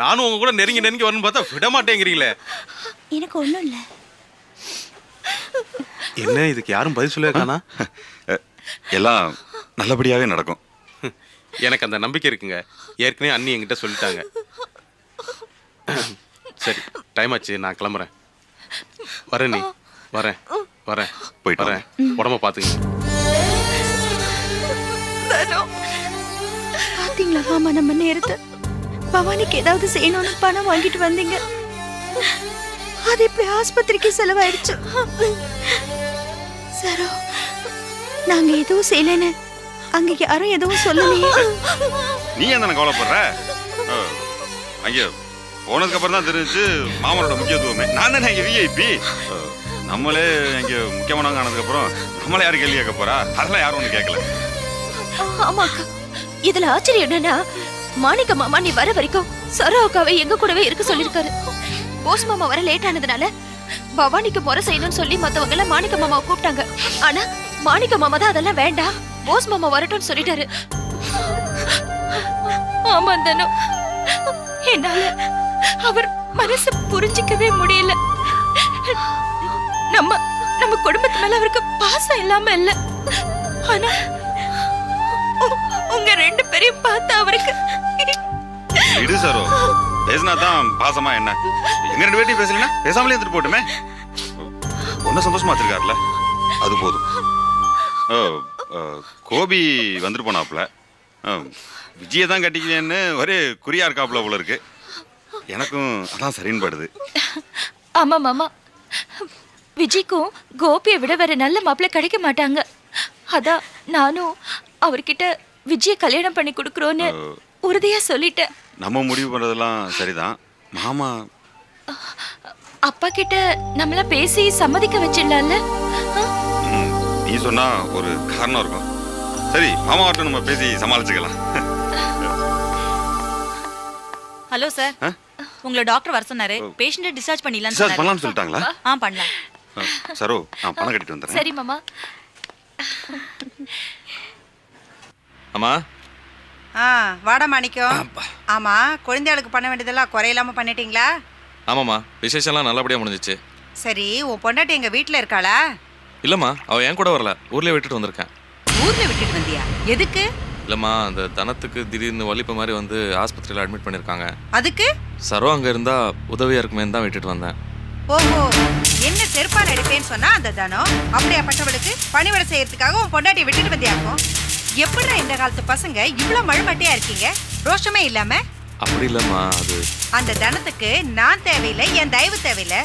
நானும் உங்க கூட நெருங்கி நெருங்கி வரணும்னு பார்த்தா விட மாட்டேங்கிறீங்களே. எனக்கு ஒண்ணும் இல்ல. என்ன இதுக்கு யாரும் பதில் சொல்லவே காணா? எல்லாம் நல்லபடியாவே நடக்கும். எனக்கு அந்த நம்பிக்கை இருக்குங்க. ஏற்கனவே அண்ணி என்கிட்ட சொல்லிட்டாங்க. சரி, டைம் ஆச்சு, நான் கிளம்புறேன். வரேன் நீ. வரேன் வரேன் போயிட்டு வரேன். உடம்ப பாத்துங்க. பாத்தீங்களா மாமா, நம்ம நேரத்தை பவானிக்கு ஏதாவது செய்யணும்னு பணம் வாங்கிட்டு வந்தீங்க. அது இப்படி ஆஸ்பத்திரிக்கு செலவாயிடுச்சு. சரோ, நாங்க எதுவும் செய்யலன்னு அங்க யாரும் எதுவும் சொல்லலையே. நீ என்ன கவலைப்படுற? அங்கே போனதுக்கு அப்புறம் தான் தெரிஞ்சு மாமனோட முக்கியத்துவமே. நான் தானே இங்கே விஐபி. நம்மளே இங்கே முக்கியமானவங்க ஆனதுக்கப்புறம் நம்மளே யாரும் கேள்வி கேட்க போறா? அதெல்லாம் யாரும் ஒன்றும் கேட்கல. ஆமாக்கா, இதுல ஆச்சரியம் என்னன்னா, மாணிக்க மாமா நீ வர வரைக்கும் சரோ அக்காவை எங்க கூடவே இருக்க சொல்லிருக்காரு. போஸ் மாமா வர லேட் ஆனதுனால பவானிக்கு முறை செய்யணும்னு சொல்லி மத்தவங்க எல்லாம் மாணிக்க மாமாவை கூப்பிட்டாங்க. ஆனா மாணிக்க மாமா தான் அதெல்லாம் வேண்டாம், போஸ் மாமா வரட்டும்னு சொல்லிட்டாரு. ஆமா தானோ, என்னால அவர் மனசு புரிஞ்சிக்கவே முடியல. நம்ம நம்ம குடும்பத்து மேல அவருக்கு பாசம் இல்லாம இல்ல. ஆனா உங்க ரெண்டு பேரையும் பார்த்து அவருக்கு இடு சரோ, பேசினா தான் பாசமா என்ன? எங்க ரெண்டு பேர்ட்டையும் பேசலன்னா பேசாமலே எடுத்துட்டு போட்டுமே. ஒன்னும் சந்தோஷமா வச்சிருக்காருல, அது போதும். கோபி வந்துட்டு போனாப்புல. விஜயை தான் கட்டிக்கிறேன்னு ஒரே குறியா இருக்காப்புல போல இருக்கு. எனக்கும் அதான் சரின்னு படுது. ஆமா மாமா, விஜய்க்கும் கோபியை விட வேற நல்ல மாப்பிள்ளை கிடைக்க மாட்டாங்க. அதான் நானும் அவர்கிட்ட விஜய கல்யாணம் பண்ணி கொடுக்கறோன்னு உறுதியா சொல்லிட்டேன். நம்ம முடிவு பண்றதெல்லாம் சரிதான். மாமா அப்பா கிட்ட நம்மள பேசி சம்மதிக்க வச்சிடலாம்ல. நீ சொன்னா ஒரு காரணம் இருக்கும். சரி, மாமாவட்ட நம்ம பேசி சமாளிச்சுக்கலாம். ஹலோ சார், உங்களை டாக்டர் வர சொன்னாரு. பேஷண்ட்டை டிஸ்சார்ஜ் பண்ணிடலாம்னு சார் சொன்னாரு. பண்ணலாம்னு சொல்லிட்டாங்களா? பண்ணலாம். சரோ, நான் பணம் கட்டிட்டு வந்துடுறேன். சரி மாமா. அம்மா, வாடா மாணிக்கம். ஆமா, குழந்தைகளுக்கு பண்ண வேண்டியதெல்லாம் குறையில்லாம பண்ணிட்டீங்களா? ஆமாம்மா, விசேஷம்லாம் நல்லபடியாக முடிஞ்சிச்சு. சரி, உன் பொண்டாட்டி எங்க வீட்டுல இருக்காளா? இல்லைம்மா, அவள் என் கூட வரல, ஊர்லேயே விட்டுட்டு வந்திருக்கேன். ஊர்ல விட்டுட்டு வந்தியா? எதுக்கு? இல்லைம்மா, அந்த தனத்துக்கு திடீர்னு வலிப்பு மாதிரி வந்து ஆஸ்பத்திரியில் அட்மிட் பண்ணியிருக்காங்க. அதுக்கு சரோ அங்கே இருந்தால் உதவியாக இருக்குமேன்னு தான் விட்டுட்டு வந்தேன். ஓஹோ, என்ன செருப்பால் அடிப்பேன்னு சொன்னா அந்த தானம் அப்படியாப்பட்டவளுக்கு பணிவிடை செய்யறதுக்காக உன் பொண்டாட்டியை விட்டுட்டு வந்தியாக்கும். எப்படிடா இந்த காலத்து பசங்க இவ்வளவு மழுமட்டையா இருக்கீங்க, ரோஷமே இல்லாம? அப்படி இல்லைம்மா, அது அந்த தனத்துக்கு நான் தேவையில்லை, என் தயவு தேவையில்லை.